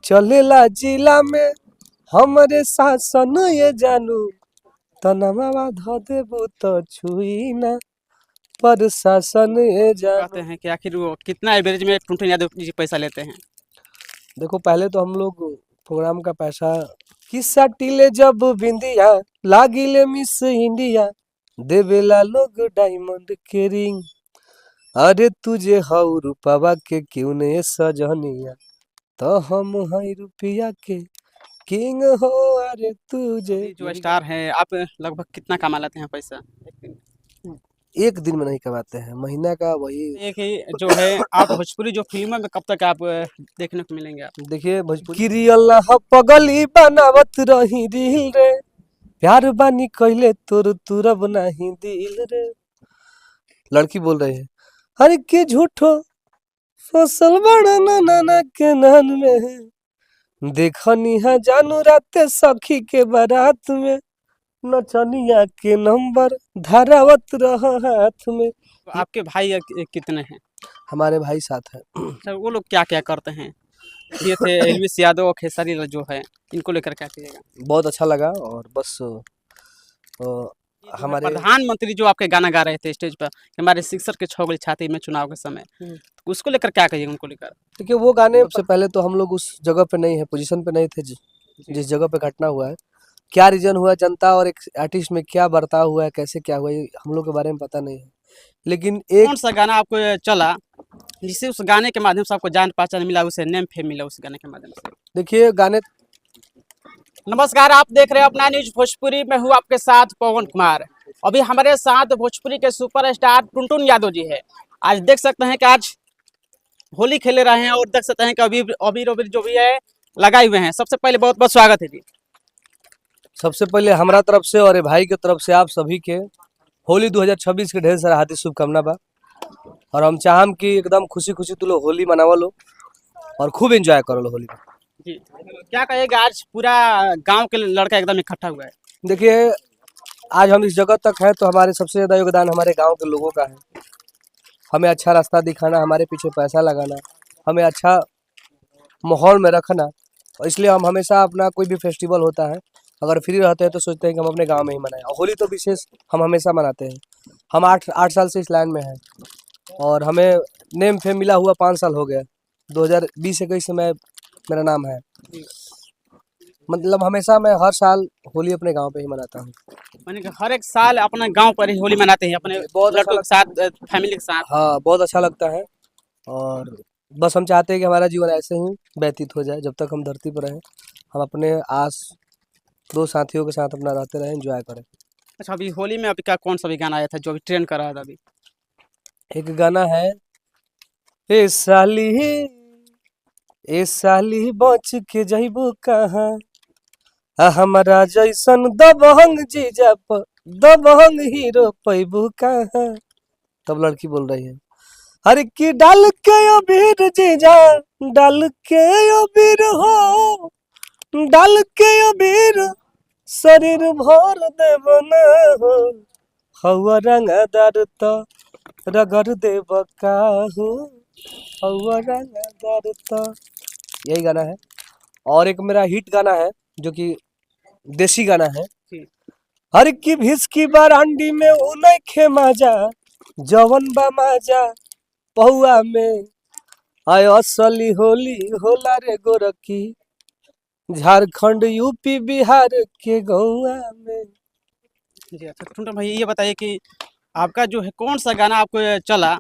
चलेला जिला में हमरे शासन ये जानू तनवा ध देबू तो छुई ना प्रशासन ये कहते जानू। हैं कि आखिर वो कितना एवरेज में टुनटुन यादव जी पैसा लेते हैं? देखो पहले तो हम लोग प्रोग्राम का पैसा किस्सा टीले जब बिंदिया लागिले मिस इंडिया देवेला लोग डायमंड के रिंग। अरे तुझे हऊ रूपवा के क्यों ने सजनिया तो हम हई रुपया के किंग हो। अरे तुझे अभी जो स्टार हैं आप लगभग कितना कमा लेते हैं पैसा एक दिन? एक दिन में नहीं कमाते हैं, महीना का वही। एक ही जो है आप भोजपुरी जो फिल्मों में कब तक आप देखने को मिलेंगे आप? देखिए भोजपुरी गिरी अल्लाह पगली बनावत रही दिल रे प्यार बानी कहले तोर तुरब नहीं दिल रे। लड़की बोल रही है अरे के झूठो फसल बड़ा नाना के नान में देखनी है जानू राते सखी के बारात में नचनिया के नंबर धारावत रह हाथ में। तो आपके भाई कितने हैं? हमारे भाई साथ है। अच्छा, वो लोग क्या क्या करते हैं? ये थे एलविस यादव और खेसारी लाल जो है, इनको लेकर क्या कहिएगा? बहुत अच्छा लगा और बस ये जो है हमारे प्रधानमंत्री जो आपके गाना गा रहे थे स्टेज पर कि हमारे शिक्षक के छह गोली छाती में चुनाव के समय, तो उसको लेकर क्या कहिएगा उनको लेकर? देखिए वो गाने सबसे पहले तो हम लोग उस जगह पे नहीं है, पोजीशन पे नहीं थे जिस जगह पे घटना हुआ है। क्या रीजन हुआ जनता और एक आर्टिस्ट में क्या बर्ताव हुआ है कैसे क्या हुआ ये हम लोग के बारे में पता नहीं है। लेकिन एक कौन सा गाना आपको चला जिससे उस गाने के माध्यम से आपको जान पहचान मिला, उसे नेम फेम मिला उस गाने के माध्यम से? देखिए गाने नमस्कार, आप देख रहे हैं अपना न्यूज भोजपुरी में, हूँ आपके साथ पवन कुमार। अभी हमारे साथ भोजपुरी के सुपरस्टार टुनटुन यादव जी है। आज देख सकते हैं कि आज होली खेले रहे हैं और देख सकते हैं कि अबीर अबीर अबीर जो भी है लगाए हुए हैं। सबसे पहले बहुत बहुत स्वागत है जी। सबसे पहले हमारा तरफ से और ये भाई के तरफ से आप सभी के होली 2026 के ढेर सारा हार्दिक शुभकामना बा। और हम चाहम कि एकदम खुशी खुशी तू लोग होली मनावा लो और खूब एंजॉय करो लो होली में। जी, क्या कहेगा, आज पूरा गांव के लड़का एकदम इकट्ठा हुआ है। देखिए आज हम इस जगह तक है तो हमारे सबसे ज्यादा योगदान हमारे गांव के लोगों का है। हमें अच्छा रास्ता दिखाना, हमारे पीछे पैसा लगाना, हमें अच्छा माहौल में रखना। और इसलिए हम हमेशा अपना कोई भी फेस्टिवल होता है अगर फ्री रहते हैं तो सोचते हैं कि हम अपने गांव में ही मनाएं। और होली तो विशेष हम हमेशा मनाते हैं। हम आठ आठ साल से इस लाइन में हैं और हमें नेम फेम मिला हुआ 5 साल हो गया। 2020-21 से मैं मेरा नाम है। मतलब हमेशा मैं हर साल होली अपने गांव पे ही मनाता हूँ। माने कि हर एक साल अपने गांव पर ही होली मनाते हैं अपने बहुत अच्छा लड़कों के साथ, फैमिली के साथ। हाँ बहुत अच्छा लगता है और बस हम चाहते हैं कि हमारा जीवन ऐसे ही व्यतीत हो जाए जब तक हम धरती पर रहें। हम अपने आस दो साथियों के साथ अपना रहते रहें, एंजॉय करें। अच्छा, अभी होली में अभी का कौन सा भी गाना आया था जो अभी ट्रेंड कर रहा था अभी? एक गाना है ए साली बच के जइबू कहाँ हमारा जैसन दबंग जीजा प दबंग हीरो पैबू कहाँ। तब लड़की बोल रही है अरे कि डाल के अबीर जीजा डाल के अबीर हो डाल के अबीर शरीर भर देव न हो हवा रंगदार तो रगड़ देव का हो हवा रंगदार तो। यही गाना है। और एक मेरा हिट गाना है जो कि देसी गाना है। हर की भिसकी बारांडी में उनय खे माजा जवन बा माजा पहुआ में आय असली होली होला रे गोरखी झारखंड यूपी बिहार के गौआ में। जी अच्छा, टुनटुन भाई ये बताइए कि आपका जो है कौन सा गाना आपको चला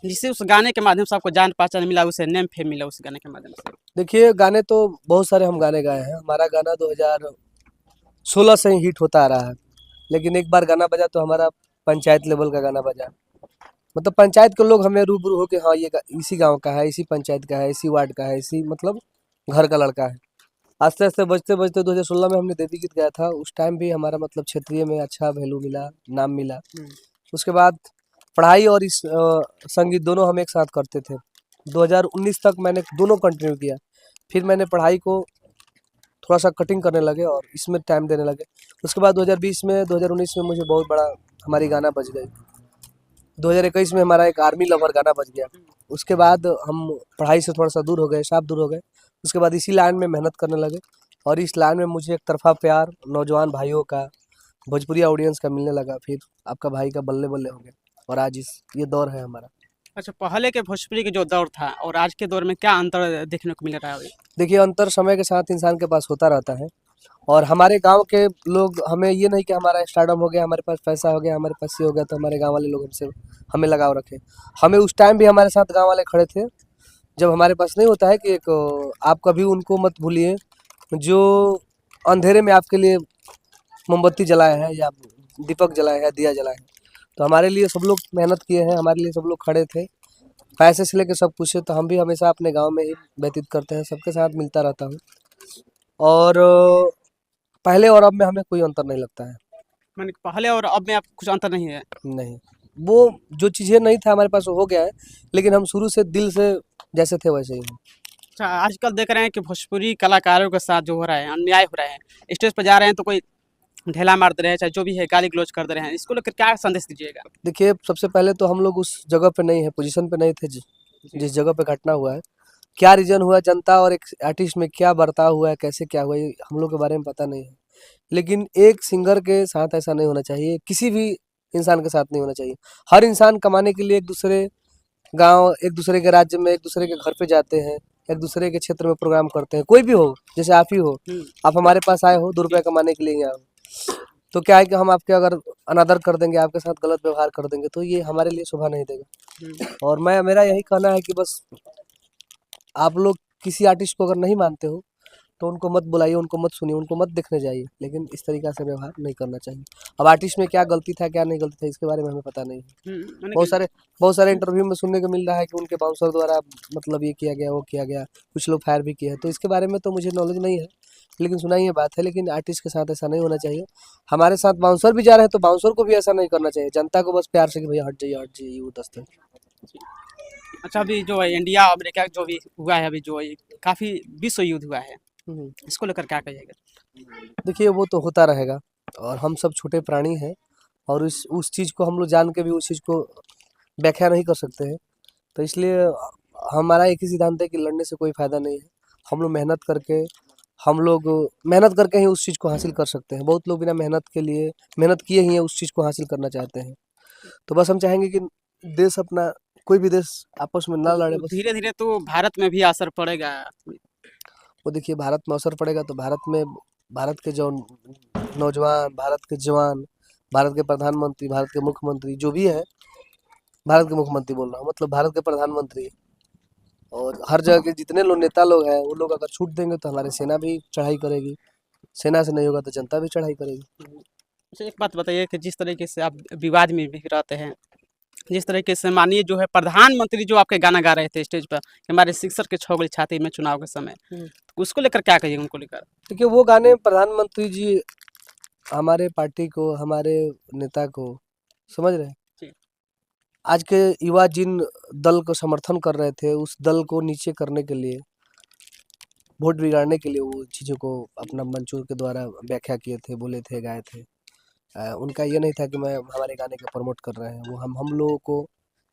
जिससे उस गाने के माध्यम से आपको जान पहचान मिला, उसे नेम फेम मिला उस गाने के माध्यम से? देखिए गाने तो बहुत सारे हम गाने गाए हैं। हमारा गाना 2016 से ही हिट होता आ रहा है। लेकिन एक बार गाना बजा तो हमारा पंचायत लेवल का गाना बजा। मतलब पंचायत के लोग हमें रूबरू हो के हाँ ये इसी गांव का है, इसी पंचायत का है, इसी वार्ड का है, इसी मतलब घर का लड़का है। आस्ते आस्ते बजते बजते 2016 में हमने देवी गीत गाया था। उस टाइम भी हमारा मतलब क्षेत्रीय में अच्छा वैल्यू मिला, नाम मिला। उसके बाद पढ़ाई और इस संगीत दोनों हम एक साथ करते थे। 2019 तक मैंने दोनों कंटिन्यू किया। फिर मैंने पढ़ाई को थोड़ा सा कटिंग करने लगे और इसमें टाइम देने लगे। उसके बाद 2020 में 2019 में मुझे बहुत बड़ा हमारी गाना बज गई। 2021 में हमारा एक आर्मी लवर गाना बज गया। उसके बाद हम पढ़ाई से थोड़ा सा दूर हो गए, साफ दूर हो गए उसके बाद इसी लाइन में मेहनत करने लगे और इस लाइन में मुझे एक तरफा प्यार नौजवान भाइयों का, भोजपुरी ऑडियंस का मिलने लगा। फिर आपका भाई का बल्ले बल्ले हो गया और आज ये दौर है हमारा। अच्छा, पहले के भोजपुरी के जो दौर था और आज के दौर में क्या अंतर देखने को मिल रहा है अभी? देखिए, अंतर समय के साथ इंसान के पास होता रहता है और हमारे गांव के लोग, हमें ये नहीं कि हमारा स्टारडम हो गया, हमारे पास पैसा हो गया, हमारे पास ये हो गया तो हमारे गांव वाले लोग हमसे हमें लगाव रखे। हमें उस टाइम भी हमारे साथ गांव वाले खड़े थे जब हमारे पास नहीं होता है कि एक आप कभी उनको मत भूलिए जो अंधेरे में आपके लिए मोमबत्ती जलाए हैं या दीपक जलाए हैं, दिया जलाए हैं। तो हमारे लिए सब लोग मेहनत किए हैं, हमारे लिए सब लोग खड़े थे, पैसे से लेकर सब कुछ है। तो हम भी हमेशा अपने गांव में ही व्यतीत करते हैं, सबके साथ मिलता रहता हूँ और पहले और अब में हमें कोई अंतर नहीं लगता है। मैंने पहले और अब में आप कुछ अंतर नहीं है? नहीं, वो जो चीज़ें नहीं था हमारे पास वो हो गया है, लेकिन हम शुरू से दिल से जैसे थे वैसे ही हैं। अच्छा, आजकल देख रहे हैं कि भोजपुरी कलाकारों के साथ जो हो रहा है, अन्याय हो रहा है। स्टेज पर जा रहे हैं तो कोई ढेला मार दे रहे हैं, चाहे जो भी है, गाली गलौज कर दे रहे हैं। इसको लेकर क्या संदेश दीजिएगा? देखिए, सबसे पहले तो हम लोग उस जगह पे नहीं है, पोजीशन पे नहीं थे जिस जगह पे घटना हुआ है। क्या रीजन हुआ, जनता और एक आर्टिस्ट में क्या बर्ताव हुआ है, कैसे क्या हुआ, ये हम लोग के बारे में पता नहीं है। लेकिन एक सिंगर के साथ ऐसा नहीं होना चाहिए, किसी भी इंसान के साथ नहीं होना चाहिए। हर इंसान कमाने के लिए एक दूसरे गांव, एक दूसरे के राज्य में, एक दूसरे के घर पे जाते हैं, एक दूसरे के क्षेत्र में प्रोग्राम करते हैं। कोई भी हो, जैसे आप ही हो, आप हमारे पास आए हो 2 रुपये कमाने के लिए ही आए हो। तो क्या है कि हम आपके अगर अनादर कर देंगे, आपके साथ गलत व्यवहार कर देंगे तो ये हमारे लिए शोभा नहीं देगा। और मेरा यही कहना है कि बस आप लोग किसी आर्टिस्ट को अगर नहीं मानते हो तो उनको मत बुलाइए, उनको मत सुनिए, उनको मत देखने जाइए, लेकिन इस तरीका से व्यवहार नहीं करना चाहिए। अब आर्टिस्ट में क्या गलती था, क्या नहीं गलती था, इसके बारे में हमें पता नहीं है। मैंने बहुत सारे इंटरव्यू में सुनने को मिल रहा है कि उनके बाउंसर द्वारा मतलब ये किया गया, वो किया गया, कुछ लोग फायर भी किए हैं। तो इसके बारे में तो मुझे नॉलेज नहीं है, लेकिन सुनाई ये बात है। लेकिन आर्टिस्ट के साथ ऐसा नहीं होना चाहिए। हमारे साथ बाउंसर भी जा रहे हैं तो बाउंसर को भी ऐसा नहीं करना चाहिए। जनता को बस प्यार से कि भैया हट जाइए, हट जाइए, वो दस्त है। अच्छा, अभी जो है इंडिया अमेरिका जो भी हुआ है, अभी जो है काफ़ी विश्व युद्ध हुआ है, इसको लेकर क्या कहिएगा? देखिए, वो तो होता रहेगा और हम सब छोटे प्राणी हैं और उस चीज़ को हम लोग जान के भी उस चीज़ को व्याख्या नहीं कर सकते हैं। तो इसलिए हमारा एक ही सिद्धांत है कि लड़ने से कोई फ़ायदा नहीं है। हम लोग मेहनत करके ही उस चीज़ को हासिल कर सकते हैं। बहुत लोग बिना मेहनत किए ही उस चीज़ को हासिल करना चाहते हैं। तो बस हम चाहेंगे कि देश अपना, कोई भी देश आपस में ना लड़े। बस धीरे धीरे तो भारत में भी असर पड़ेगा। वो देखिए, भारत में असर पड़ेगा तो भारत के जो नौजवान, भारत के जवान, भारत के प्रधानमंत्री, भारत के मुख्यमंत्री जो भी है, भारत के मुख्यमंत्री बोल रहा हूँ, मतलब भारत के प्रधानमंत्री और हर जगह के जितने लोग नेता लोग हैं, वो लोग अगर छूट देंगे तो हमारी सेना भी चढ़ाई करेगी। सेना से नहीं होगा तो जनता भी चढ़ाई करेगी। अच्छा, एक बात बताइए कि जिस तरीके से आप विवाद में भी रहते हैं, जिस तरीके से मानिए जो है प्रधानमंत्री जो आपके गाना गा रहे थे स्टेज पर कि हमारे शिक्षक के छौगली छाती में चुनाव के समय, उसको लेकर क्या कहिए उनको लेकर? देखिए, वो गाने प्रधानमंत्री जी हमारे पार्टी को, हमारे नेता को, समझ रहे हैं, जी। आज के युवा जिन दल को समर्थन कर रहे थे, उस दल को नीचे करने के लिए, वोट बिगाड़ने के लिए वो चीज़ों को अपना मंचों के द्वारा व्याख्या किए थे, बोले थे, गाए थे। उनका ये नहीं था कि मैं हमारे गाने को प्रमोट कर रहे हैं। वो हम लोगों को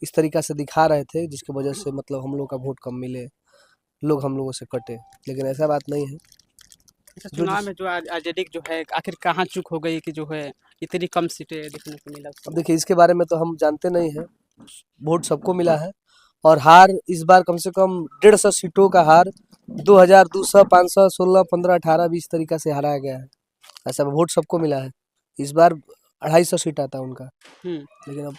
इस तरीक़ा से दिखा रहे थे जिसकी वजह से मतलब हम लोग का वोट कम मिले, लोग हम लोगों से कटे, लेकिन ऐसा बात नहीं है। अच्छा, चुनाव में जो आरजेडी जो है आखिर कहाँ चूक हो गई कि जो है इतनी कम सीटें देखने को मिला? अब देखिए, इसके बारे में तो हम जानते नहीं हैं। वोट सबको मिला है और हार इस बार कम से कम 150 सीटों का हार 2200, 500, 16, 15, 18, 20 तरीक़ा से हराया गया है। ऐसा वोट सबको मिला है। इस बार 250 सीट आता उनका, लेकिन अब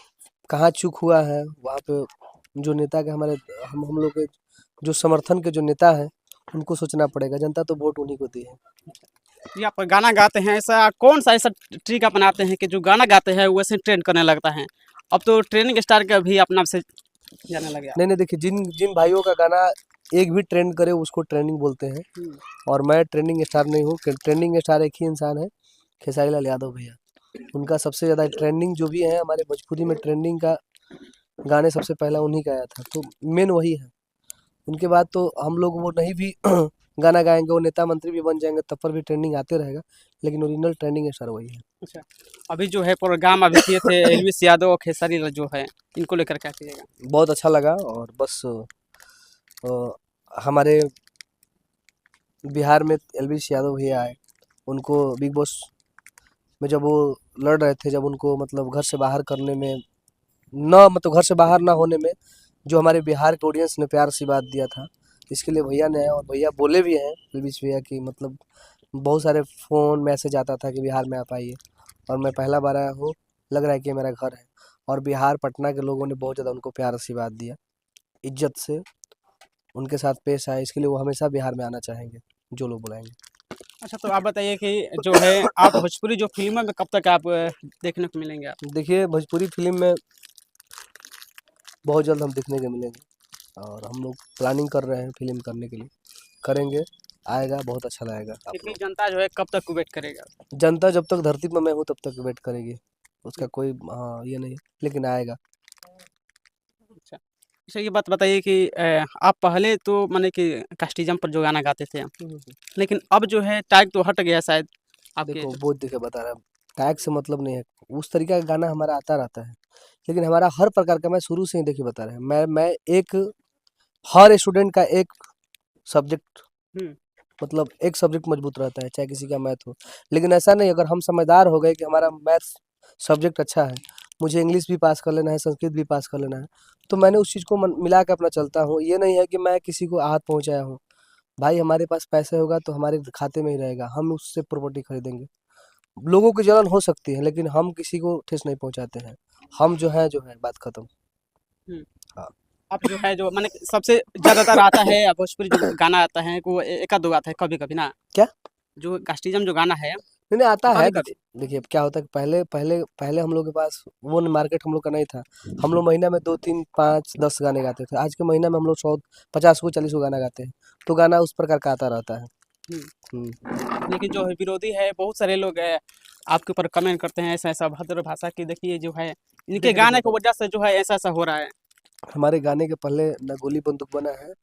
कहाँ चूक हुआ है, वहाँ पे जो नेता के हमारे हम लोग के जो समर्थन के जो नेता हैं उनको सोचना पड़ेगा। जनता तो वोट उन्हीं को दी है। जी, आप गाना गाते हैं, ऐसा कौन सा ऐसा ट्रिक अपनाते हैं कि जो गाना गाते हैं वैसे ट्रेंड करने लगता है? अब तो ट्रेनिंग स्टार का भी अपना से जाने लगे। नहीं, देखिए, जिन जिन भाइयों का गाना एक भी ट्रेंड करे उसको ट्रेंडिंग बोलते हैं और मैं ट्रेंडिंग स्टार नहीं हूँ। ट्रेंडिंग स्टार एक ही इंसान है, खेसारी लाल यादव भैया। उनका सबसे ज़्यादा ट्रेंडिंग जो भी है हमारे भोजपुरी में, ट्रेंडिंग का गाने सबसे पहला उन्हीं का आया था, तो मेन वही है। उनके बाद तो हम लोग वो नहीं भी गाना गाएंगे, वो नेता मंत्री भी बन जाएंगे तब पर भी ट्रेंडिंग आते रहेगा, लेकिन ओरिजिनल ट्रेंडिंग स्टार वही है। अच्छा, अभी जो है प्रोग्राम अभी किए थे एलवीस यादव और खेसारी लाल जो है, इनको लेकर क्या कहिएगा? बहुत अच्छा लगा और बस हमारे बिहार में एलवीश यादव भैया आए, उनको बिग बॉस में जब वो लड़ रहे थे, जब उनको मतलब घर से बाहर करने में मतलब घर से बाहर ना होने में जो हमारे बिहार के ऑडियंस ने प्यार से बात दिया था, इसके लिए भैया ने, और भैया बोले भी हैं एलवीश भैया की, मतलब बहुत सारे फ़ोन मैसेज आता था कि बिहार में आप आइए, और मैं पहला बार आया हूँ, लग रहा है कि ये मेरा घर है। और बिहार पटना के लोगों ने बहुत ज़्यादा उनको प्यार आशीर्वाद दिया, इज्जत से उनके साथ पेश आए, इसके लिए वो हमेशा बिहार में आना चाहेंगे, जो लोग बुलाएंगे। अच्छा, तो आप बताइए कि जो है आप भोजपुरी जो फिल्मों में कब तक आप देखने को मिलेंगे आप? देखिए, भोजपुरी फिल्म में बहुत जल्द हम दिखने को मिलेंगे, और हम लोग प्लानिंग कर रहे हैं फिल्म करने के लिए, करेंगे, आएगा, बहुत अच्छा लगेगा आप इतनी लोग। जनता जो है कब तक वेट करेगा? जनता जब तक धरती पर मैं हूँ तब तक वेट करेगी, उसका कोई हाँ ये नहीं, लेकिन आएगा। अच्छा। अच्छा, ये बात बताइए कि आप पहले तो माने कि कास्टिज़्म पर जो गाना गाते थे, लेकिन अब जो है टैग तो हट गया शायद आपके। देखो बहुत देखिए बता रहा, टैग से मतलब नहीं है, उस तरीका का गाना हमारा आता रहता है, लेकिन हमारा हर प्रकार का, मैं शुरू से ही देखिए बता रहे हैं, मैं एक हर स्टूडेंट का एक सब्जेक्ट, हुँ, मतलब एक सब्जेक्ट मजबूत रहता है, चाहे किसी का मैथ हो, लेकिन ऐसा नहीं, अगर हम समझदार हो गए कि हमारा मैथ्स सब्जेक्ट अच्छा है, मुझे इंग्लिश भी पास कर लेना है, संस्कृत भी पास कर लेना है, तो मैंने उस चीज़ को मिला के अपना चलता हूँ। ये नहीं है कि मैं किसी को आहत पहुँचाया हूँ, भाई हमारे पास पैसे होगा तो हमारे खाते में ही रहेगा, हम उससे प्रॉपर्टी खरीदेंगे। लोगों की जलन हो सकती है, लेकिन हम किसी को ठेस नहीं पहुंचाते हैं, हम जो है बात खत्म। हुँ। हाँ। अब जो है जो माने सबसे ज़्यादातर आता है भोजपुरी जो गाना आता है वो एक आध दो आता है कभी-कभी ना? क्या? जो कास्टिज़्म जो गाना है, नहीं नहीं आता वो है, कभी-कभी। देखिए अब क्या होता है कि पहले पहले पहले हम लोग के पास वो मार्केट हम लोग का नहीं था, हम लोग महीना में 2 3 5 10 गाने गाते थे, आज के महीना में हम लोग 100 50 को 40 को गाना गाते हैं, तो गाना उस प्रकार का आता रहता है। हुँ। हम्म। लेकिन जो है विरोधी है बहुत सारे लोग आपके ऊपर कमेंट करते हैं ऐसा-ऐसा अभद्र भाषा की देखिए जो है, इनके देखिए गाने देखिए की वजह से जो है ऐसा-ऐसा हो रहा है। हमारे गाने के पहले न गोली बंदूक बना है,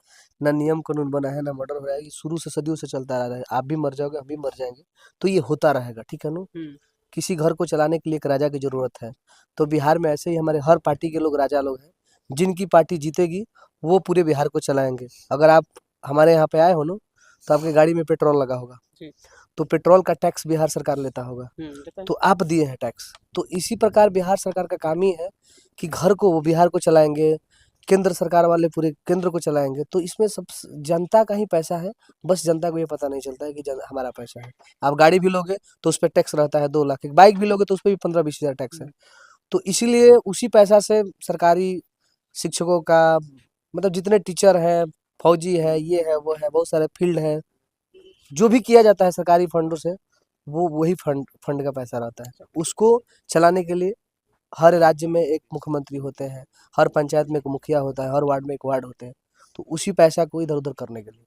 ना नियम कानून बना है, ना मर्डर हो रहा है, ये शुरू से सदियों से चलता आ रहा है, आप भी मर जाओगे, हम भी मर जाएंगे, तो ये होता रहेगा, ठीक है ना। हुँ, किसी घर को चलाने के लिए एक राजा की जरूरत है, तो बिहार में ऐसे ही हमारे हर पार्टी के लोग राजा लोग हैं, जिनकी पार्टी जीतेगी वो पूरे बिहार को चलाएंगे। अगर आप हमारे यहाँ पे आए हो ना, तो आपकी गाड़ी में पेट्रोल लगा होगा, जी। तो पेट्रोल का टैक्स बिहार सरकार लेता होगा, बताइए। तो आप दिए हैं टैक्स, तो इसी प्रकार बिहार सरकार का काम ही है कि घर को वो बिहार को चलाएंगे, केंद्र सरकार वाले पूरे केंद्र को चलाएंगे, तो इसमें सब जनता का ही पैसा है, बस जनता को ये पता नहीं चलता है कि हमारा पैसा है। आप गाड़ी भी लोगे तो उस पर टैक्स रहता है 2 लाख, एक बाइक भी लोगे तो उस पर भी 15 20 हज़ार टैक्स है, तो इसीलिए उसी पैसा से सरकारी शिक्षकों का, मतलब जितने टीचर हैं, फौजी है, ये है वो है, बहुत सारे फील्ड है, जो भी किया जाता है सरकारी फंडों से, वो वही फंड फंड का पैसा रहता है, उसको चलाने के लिए हर राज्य में एक मुख्यमंत्री होते हैं, हर पंचायत में एक मुखिया होता है, हर वार्ड में एक वार्ड होते हैं, तो उसी पैसा को इधर उधर करने के लिए।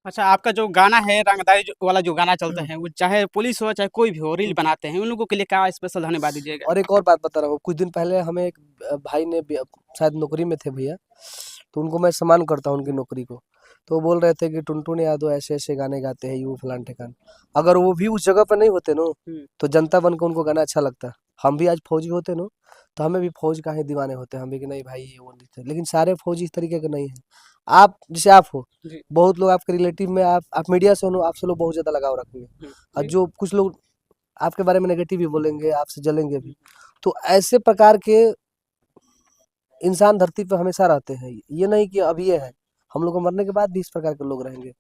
अच्छा, आपका जो गाना है रंगदारी जो वाला जो गाना चलता है वो चाहे पुलिस हो चाहे कोई भी हो रील बनाते हैं, उन लोगों के लिए क्या स्पेशल धन्यवाद दीजिएगा? और एक और बात बता रहा हूँ, कुछ दिन पहले हमें एक भाई ने शायद नौकरी में थे भैया, तो उनको मैं सम्मान करता हूँ उनकी नौकरी को, तो वो बोल रहे थे कि टुनटुन यादव ऐसे ऐसे गाने गाते हैं, यू फलान ठिकान, अगर वो भी उस जगह पर नहीं होते ना, हुँ, तो जनता बन के उनको गाना अच्छा लगता। हम भी आज फौजी होते ना, तो हमें भी फौज का ही दीवाने होते, हम भी कि नहीं भाई ये वो नहीं थे, लेकिन सारे फौजी इस तरीके के नहीं है। आप जैसे आप हो, जी, बहुत लोग आपके रिलेटिव में, आप मीडिया से हो, आपसे लोग बहुत ज्यादा लगाव रखेंगे, और जी, जो कुछ लोग आपके बारे में नेगेटिव भी बोलेंगे, आपसे जलेंगे हुँ। भी, तो ऐसे प्रकार के इंसान धरती पे हमेशा रहते हैं, ये नहीं कि अब ये है, हम लोग को मरने के बाद भी इस प्रकार के लोग रहेंगे,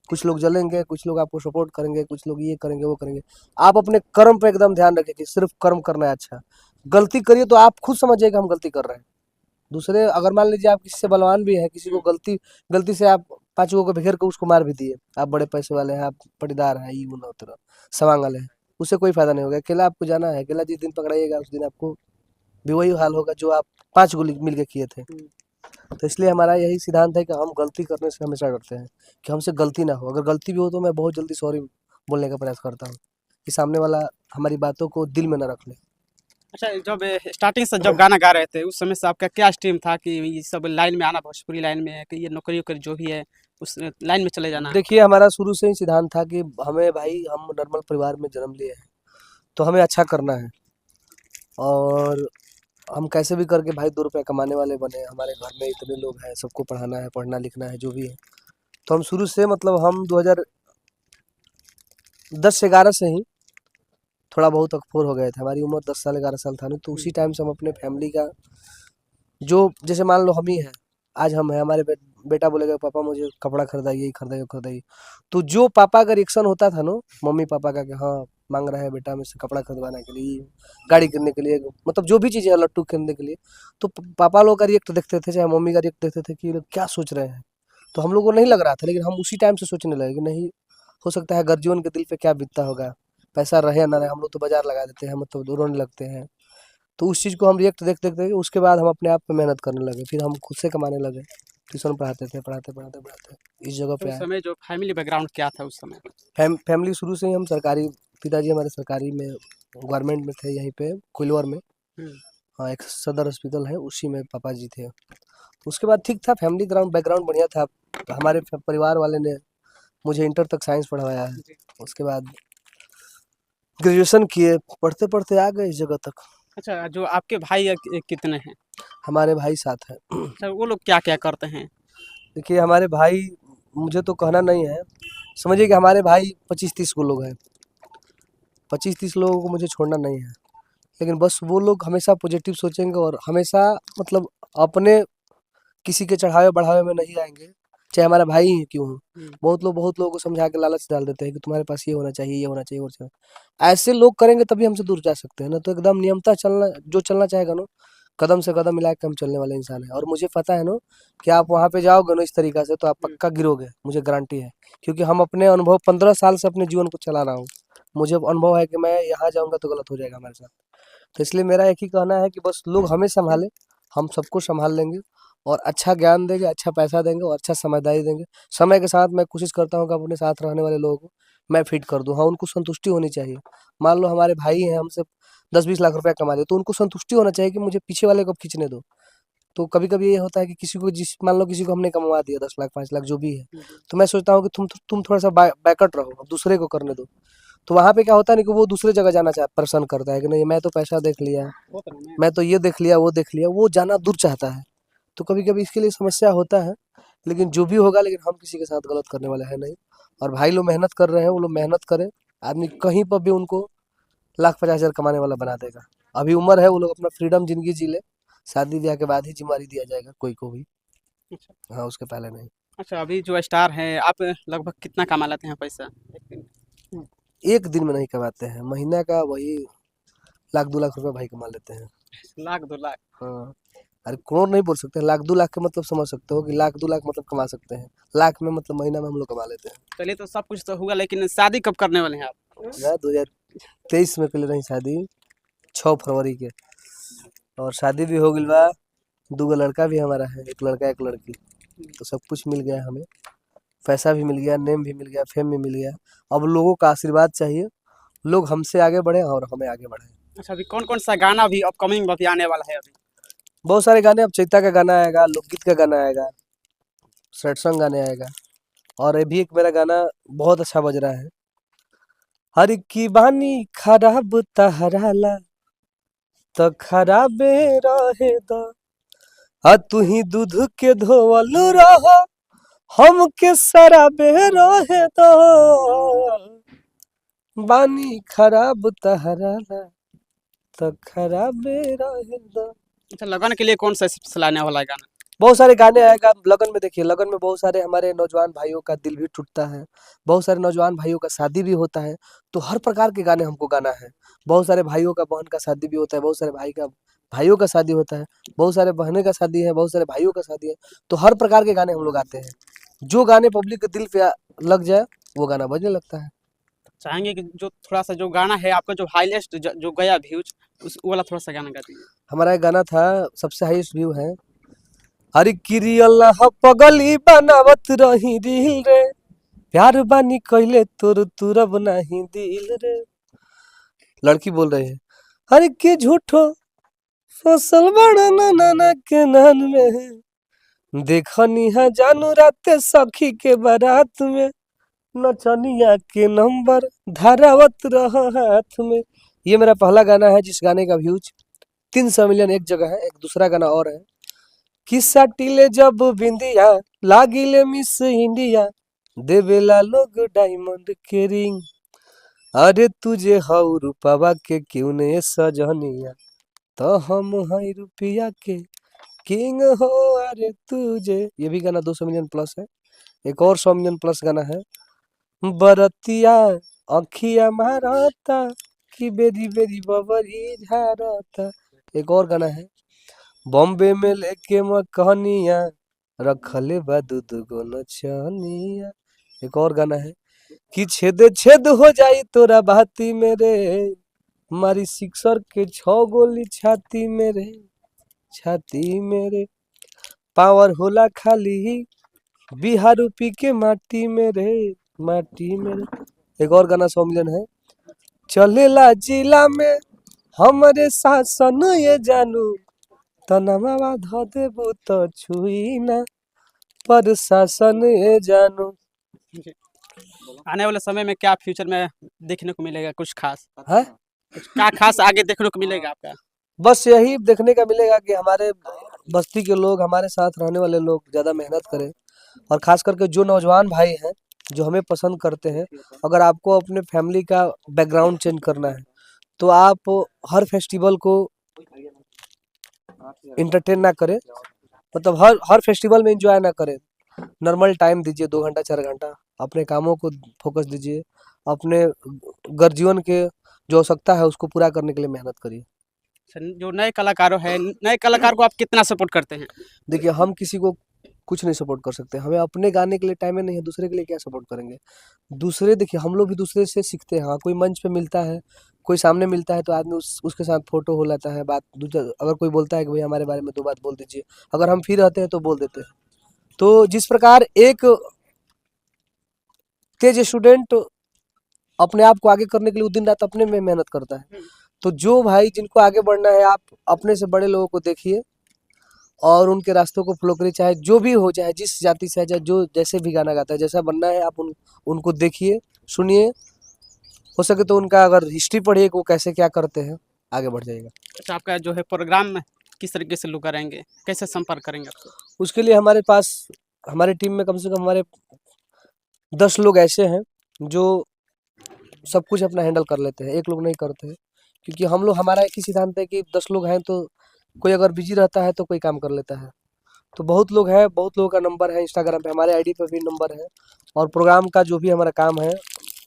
कुछ लोग जलेंगे, कुछ लोग आपको सपोर्ट करेंगे, कुछ लोग ये करेंगे वो करेंगे। आप अपने कर्म पे एकदम ध्यान रखें कि सिर्फ कर्म करना है, अच्छा गलती करिए तो आप खुद समझिए कि हम गलती कर रहे हैं, दूसरे अगर मान लीजिए आप किसी से बलवान भी है, किसी को गलती गलती से आप 5 लोगों को घेर के उसको मार भी दिए, आप बड़े पैसे वाले हैं, आप पटीदार हैं, ये वो ना उतना सवांग वाले हैं, उससे कोई फायदा नहीं होगा, अकेला आपको जाना है, अकेला जिस दिन पकड़ाइएगा उस दिन आपको भी वही हाल होगा जो आप 5 गोली मिल के किए थे। हुँ। तो इसलिए हमारा यही सिद्धांत है कि हम गलती करने से हमेशा डरते हैं, कि हमसे गलती ना हो, अगर गलती भी हो तो मैं बहुत जल्दी सॉरी बोलने का प्रयास करता हूँ, कि सामने वाला हमारी बातों को दिल में ना रख ले। अच्छा, जब स्टार्टिंग से जब गाना गा रहे थे उस समय से आपका क्या स्ट्रीम था कि ये सब लाइन में आना भोजपुरी लाइन में है कि ये नौकरी-वोकरी जो भी है उस लाइन में चले जाना? देखिए हमारा शुरू से ही सिद्धांत था कि हमें भाई, हम नॉर्मल परिवार में जन्म लिए हैं, तो हमें अच्छा करना है, और हम कैसे भी करके भाई 2 रुपया कमाने वाले बने, हमारे घर में इतने लोग हैं, सबको पढ़ाना है, पढ़ना लिखना है, जो भी है, तो हम शुरू से मतलब हम 10 से 11 से ही थोड़ा बहुत अकफोर हो गए थे। हमारी उम्र 10 साल 11 साल था ना, तो उसी टाइम से हम अपने फैमिली का जो, जैसे मान लो हम ही हैं, आज हम हैं, हमारे बेटा बोलेगा पापा मुझे कपड़ा खरीदाइए, खरीदाइए खरीदाइए, तो जो पापा का रिएक्शन होता था ना, मम्मी पापा का, कि हाँ मांग रहा है बेटा मुझसे कपड़ा खरीदवाने के लिए, गाड़ी खरीदने के लिए, मतलब जो भी चीज़ें हैं लट्टू खरीदने के लिए, तो पापा लोग का रिएक्ट देखते थे, चाहे मम्मी का रिएक्ट देखते थे कि ये लोग क्या सोच रहे हैं। तो हम लोग को नहीं लग रहा था, लेकिन हम उसी टाइम से सोचने लगे कि नहीं, हो सकता है गर्जियन के दिल पे क्या बीतता होगा, पैसा रहे या ना रहे, हम लोग तो बाजार लगा देते हैं, मतलब रोने लगते हैं। तो उस चीज़ को हम रिएक्ट देख देख देख उसके बाद हम अपने आप पे मेहनत करने लगे, फिर हम खुद से कमाने लगे, ट्यूशन पढ़ाते थे, पढ़ाते पढ़ाते पढ़ाते इस जगह तो पे उस आए। समय जो फैमिली बैकग्राउंड क्या था उस समय? फैमिली शुरू से ही हम सरकारी, पिताजी हमारे सरकारी में गवर्नमेंट में थे, यहीं पे कोइलवर में। हम्म, हाँ, एक सदर हॉस्पिटल है, उसी में पापा जी थे। तो उसके बाद ठीक था, फैमिली ग्राउंड बैकग्राउंड बढ़िया था। तो हमारे परिवार वाले ने मुझे इंटर तक साइंस पढ़वाया है। जी। उसके बाद ग्रेजुएशन किए, पढ़ते पढ़ते आ गए इस जगह तक। अच्छा, जो आपके भाई कितने हैं? हमारे भाई साथ हैं। अच्छा, वो लोग क्या क्या करते हैं? देखिए हमारे भाई, मुझे तो कहना नहीं है, समझिए कि हमारे भाई 25-30 को लोग हैं। 25-30 लोगों को मुझे छोड़ना नहीं है, लेकिन बस वो लोग हमेशा पॉजिटिव सोचेंगे और हमेशा, मतलब अपने किसी के चढ़ावे बढ़ावे में नहीं आएंगे, चाहे हमारा भाई ही क्यों हो। हम्म, बहुत लोगों को समझा के लालच डाल देते हैं कि तुम्हारे पास ये होना चाहिए, ये होना चाहिए, वो चाहिए। ऐसे लोग करेंगे तभी हमसे दूर जा सकते हैं ना, तो एकदम नियमता चलना, जो चलना चाहेगा ना, कदम से कदम मिला के हम चलने वाले इंसान हैं। और मुझे पता है ना कि आप वहाँ पे जाओगे ना इस तरीका से, तो आप हम्म। पक्का गिरोगे, मुझे गारंटी है। क्योंकि हम अपने अनुभव, 15 साल से अपने जीवन को चला रहा हूँ, मुझे अनुभव है कि मैं यहाँ जाऊँगा तो गलत हो जाएगा हमारे साथ। तो इसलिए मेरा एक ही कहना है कि बस लोग हमें संभालें, हम सबको संभाल लेंगे, और अच्छा ज्ञान देंगे, अच्छा पैसा देंगे और अच्छा समझदारी देंगे। समय के साथ मैं कोशिश करता हूँ कि अपने साथ रहने वाले लोगों को मैं फिट कर दूँ। हाँ, उनको संतुष्टि होनी चाहिए। मान लो हमारे भाई हैं, हमसे 10-20 लाख रुपया कमा रहे, तो उनको संतुष्टि होना चाहिए कि मुझे पीछे वाले को खींचने दो। तो कभी-कभी ये होता है कि किसी को, जिस मान लो किसी को हमने कमवा दिया 10 लाख, 5 लाख जो भी है, हम्म, तो मैं सोचता हूँ कि तुम थोड़ा-सा बैकअप रहो, अब दूसरे को करने दो। तो वहाँ पे क्या होता है ना कि वो दूसरे जगह जाना पसंद करता है कि नहीं, मैं तो पैसा देख लिया, वो तो नहीं है। मैं तो ये देख लिया, वो देख लिया, वो जाना दूर चाहता है। तो कभी-कभी इसके लिए समस्या होता है, लेकिन जो भी होगा, लेकिन हम किसी के साथ गलत करने वाले हैं नहीं। और भाई लोग मेहनत कर रहे हैं, वो लोग मेहनत करें, आदमी कहीं पर भी उनको लाख 50 हज़ार कमाने वाला बना देगा। अभी उम्र है, वो लोग अपना फ्रीडम ज़िंदगी जी ले, शादी ब्याह के बाद ही ज़िम्मेदारी दिया जाएगा कोई को भी। अच्छा। हाँ, उसके पहले नहीं। अच्छा, अभी जो स्टार हैं, आप लगभग कितना कमा लेते हैं पैसा एक दिन? एक दिन में नहीं कमाते हैं, महीना का वही लाख 2 लाख रुपए भाई कमा लेते हैं। लाख 2 लाख? हाँ, अरे करोड़ नहीं बोल सकते, लाख 2 लाख का मतलब समझ सकते हो कि लाख 2 लाख मतलब कमा सकते हैं। लाख में मतलब महीना में हम लोग कमा लेते हैं। चलिए, तो सब कुछ तो हुआ, लेकिन शादी कब करने वाले हैं आप? मैं 2023 में कर रही शादी, 6 फरवरी के। और शादी भी हो गई बा, 2 लड़का भी हमारा है, एक लड़का एक लड़की। तो सब कुछ मिल गया हमें, पैसा भी मिल गया, नेम भी मिल गया, फेम भी मिल गया। अब लोगों का आशीर्वाद चाहिए, लोग हमसे आगे बढ़े और हमें आगे बढ़े। अच्छा, अभी कौन कौन सा गाना भी अपकमिंग अभी आने वाला है अभी? बहुत सारे गाने, अब चैता का गाना आएगा, लोकगीत का गाना आएगा, सैड सॉन्ग गाने आएगा। और अभी एक मेरा गाना बहुत अच्छा बज रहा है, हर की बानी खराब तहराला तो खराबे रहे दो, आ तू ही दूध के धोवल रह, हम के शराबे रहे दो, बानी खराब तहराला तो खराबे रहे दो। अच्छा, लगन के लिए कौन सा चलाने वाला है गाना? बहुत सारे गाने आएगा लगन में। देखिए लगन में बहुत सारे हमारे नौजवान भाइयों का दिल भी टूटता है, बहुत सारे नौजवान भाइयों का शादी भी होता है, तो हर प्रकार के गाने हमको गाना है। बहुत सारे भाइयों का बहन का शादी भी होता है, बहुत सारे भाइयों का शादी होता है, बहुत सारे बहनों का शादी है, बहुत सारे भाइयों का शादी है। तो हर प्रकार के गाने हम लोग गाते हैं, जो गाने पब्लिक के दिल पे लग जाए वो गाना बजने लगता है। चाहेंगे कि जो थोड़ा सा जो गाना है आपका, जो हाईएस्ट जो गया व्यूज, उस वो वाला थोड़ा सा गाना गा दीजिए। हमारा एक गाना था, सबसे हाईएस्ट व्यू है, हर किरी अल्लाह पगली बनावत रही दिल रे, प्यार बानी कहले तोर तुरब नहीं दिल रे। लड़की बोल रही है, हर के झूठो फसल बड़ा नाना के नान में, देखनी है जानू राते सखी के बारात में, नचनिया के नंबर धारावत रह हाथ में। ये मेरा पहला गाना है जिस गाने का व्यूज 300 मिलियन एक जगह है। एक दूसरा गाना और है, किस्सा टीले जब बिंदिया लागिले मिस इंडिया, देवेला लोग डायमंड के रिंग, अरे तुझे हऊ रूपवा के क्यों ने सजनिया, तो हम हई रुपया के किंग हो। अरे तुझे, ये भी गाना 200 मिलियन प्लस है। एक और 100 मिलियन प्लस गाना है, बरतिया अखिया मारता कि बेरी बेरी बबरी झारता। एक और गाना है, बॉम्बे में लेके मकहनिया रखले बा दूध गो नचनिया। एक और गाना है कि छेद छेद हो जाई तोरा बाती मेरे, मारी सिक्सर के 6 गोली छाती मेरे, छाती मेरे, पावर होला खाली बिहार पी के माटी मेरे, माटी मेरे। एक और गाना 100 मिलियन है, चलेला जिला में हमरे शासन ये जानू, तनवा ध देबू तो छुई ना पर शासन ये जानू। आने वाले समय में क्या फ्यूचर में देखने को मिलेगा कुछ खास? है कुछ क्या खास आगे देखने को मिलेगा आपका? बस यही देखने का मिलेगा कि हमारे बस्ती के लोग, हमारे साथ रहने वाले लोग ज़्यादा मेहनत करें, और खास करके जो नौजवान भाई हैं जो हमें पसंद करते हैं, अगर आपको अपने फैमिली का बैकग्राउंड चेंज करना है तो आप हर फेस्टिवल को इंटरटेन ना करें, मतलब हर हर फेस्टिवल में एंजॉय ना करें। नॉर्मल टाइम दीजिए, 2 घंटा 4 घंटा अपने कामों को फोकस दीजिए, अपने गर्जीवन के जो आवश्यकता है उसको पूरा करने के लिए मेहनत करिए। जो नए कलाकारों हैं, नए कलाकार को आप कितना सपोर्ट करते हैं? देखिए, हम किसी को कुछ नहीं सपोर्ट कर सकते, हमें अपने गाने के लिए टाइम ही नहीं है, दूसरे के लिए क्या सपोर्ट करेंगे। दूसरे, देखिए हम लोग भी दूसरे से सीखते हैं। हाँ, कोई मंच पे मिलता है, कोई सामने मिलता है तो आदमी उसके साथ फोटो हो लेता है, बात दूसरा, अगर कोई बोलता है कि भाई हमारे बारे में 2 बात बोल दीजिए, अगर हम फ्री रहते हैं तो बोल देते हैं। तो जिस प्रकार एक तेज स्टूडेंट अपने आप को आगे करने के लिए दिन रात अपने में मेहनत करता है, तो जो भाई जिनको आगे बढ़ना है, आप अपने से बड़े लोगों को देखिए और उनके रास्तों को फॉलो करिए, चाहे जो भी हो, चाहे जिस जाति से है, चाहे जो जैसे भी गाना गाता है, जैसा बनना है आप उनको देखिए, सुनिए, हो सके तो उनका अगर हिस्ट्री पढ़िए कि वो कैसे क्या करते हैं, आगे बढ़ जाएगा। अच्छा, आपका जो है प्रोग्राम में किस तरीके से लोग करेंगे, कैसे संपर्क करेंगे आपको? उसके लिए हमारे पास, हमारी टीम में कम से कम हमारे 10 लोग ऐसे हैं जो सब कुछ अपना हैंडल कर लेते हैं, एक लोग नहीं करते हैं, क्योंकि हम लोग, हमारा एक ही सिद्धांत है कि 10 लोग हैं तो कोई अगर बिजी रहता है तो कोई काम कर लेता है। तो बहुत लोग हैं, बहुत लोगों का नंबर है इंस्टाग्राम पे, हमारे आईडी पे भी नंबर है, और प्रोग्राम का जो भी हमारा काम है,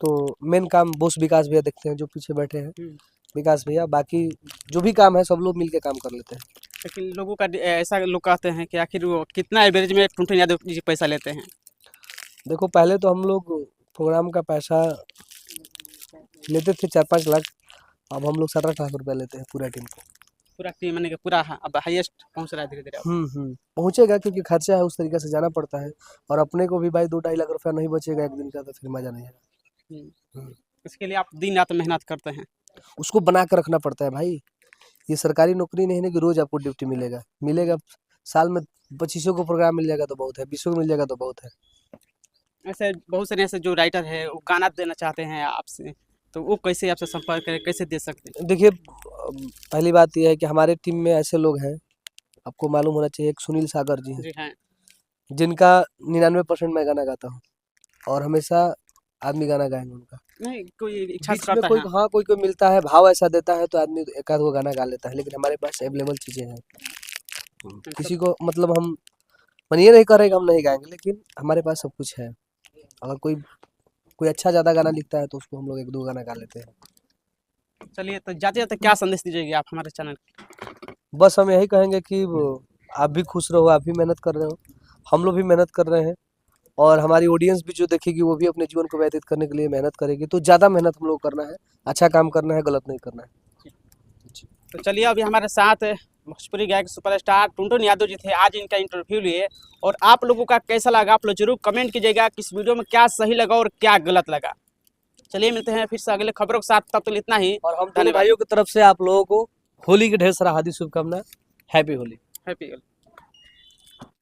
तो मेन काम बॉस विकास भैया देखते हैं जो पीछे बैठे हैं, विकास भैया, बाकी जो भी काम है सब लोग मिलके काम कर लेते हैं। लेकिन लोगों का ऐसा लोग कहते हैं कि आखिर वो कितना एवरेज में टुनटुन यादव जी पैसा लेते हैं? देखो, पहले तो हम लोग प्रोग्राम का पैसा लेते थे 4-5 लाख, अब हम लोग 17 लाख रुपया लेते हैं पूरा टीम को। पूरा टीम मैंने कि पूरा अब हाईएस्ट पहुंच रहा है धीरे धीरे। पहुंचेगा, क्योंकि खर्चा है उस तरीके से जाना पड़ता है, और अपने को भी भाई 2-2.5 लाख रुपया नहीं बचेगा एक दिन का तो फिर मजा नहीं आएगा। इसके लिए आप दिन रात मेहनत करते हैं? उसको बना कर रखना पड़ता है भाई, ये सरकारी नौकरी नहीं है कि रोज आपको ड्यूटी मिलेगा, मिलेगा साल में 2500 को प्रोग्राम मिल जाएगा तो बहुत है, 20 को मिल जाएगा तो बहुत है। ऐसे बहुत सारे ऐसे जो राइटर है वो गाना देना चाहते हैं आपसे, तो वो कैसे आपसे संपर्क करें, कैसे दे सकते हैं? देखिए, पहली बात यह है कि हमारे टीम में ऐसे लोग हैं, आपको मालूम होना चाहिए, एक सुनील सागर जी हैं, जी हाँ। जिनका 99% मैं गाना गाता हूँ, और हमेशा आदमी गाना गाएंगे उनका। नहीं, कोई इच्छा बीच से में करता कोई, है। हाँ, कोई कोई मिलता है, भाव ऐसा देता है तो आदमी एक आध वो गाना गा लेता है, लेकिन हमारे पास अवेलेबल चीजें हैं। किसी को मतलब हम मन ये नहीं करेगा हम नहीं गाएंगे, लेकिन हमारे पास सब कुछ है। अगर कोई कोई अच्छा ज्यादा गाना लिखता है तो उसको हम लोग 1-2 गाना गा लेते हैं। चलिए, तो जाते जाते क्या संदेश दीजिएगी आप हमारे चैनल? बस हम यही कहेंगे कि आप भी खुश रहो, आप भी मेहनत कर रहे हो, हम लोग भी मेहनत कर रहे हैं, और हमारी ऑडियंस भी जो देखेगी वो भी अपने जीवन को व्यतीत करने के लिए मेहनत करेगी, तो ज़्यादा मेहनत हम लोग करना है, अच्छा काम करना है, गलत नहीं करना है। तो चलिए, अभी हमारे साथ भोजपुरी गायक सुपरस्टार टुनटुन यादव जी थे, आज इनका इंटरव्यू लिए, और आप लोगों का कैसा लगा आप लोग जरूर कमेंट कीजिएगा कि इस वीडियो में क्या सही लगा और क्या गलत लगा। चलिए, मिलते हैं फिर से अगले खबरों के साथ, तब तक इतना ही। और हम दोनों भाइयों की तरफ से आप लोगों को होली की ढेर सारा हार्दिक शुभकामनाएं। हैप्पी होली। हैप्पी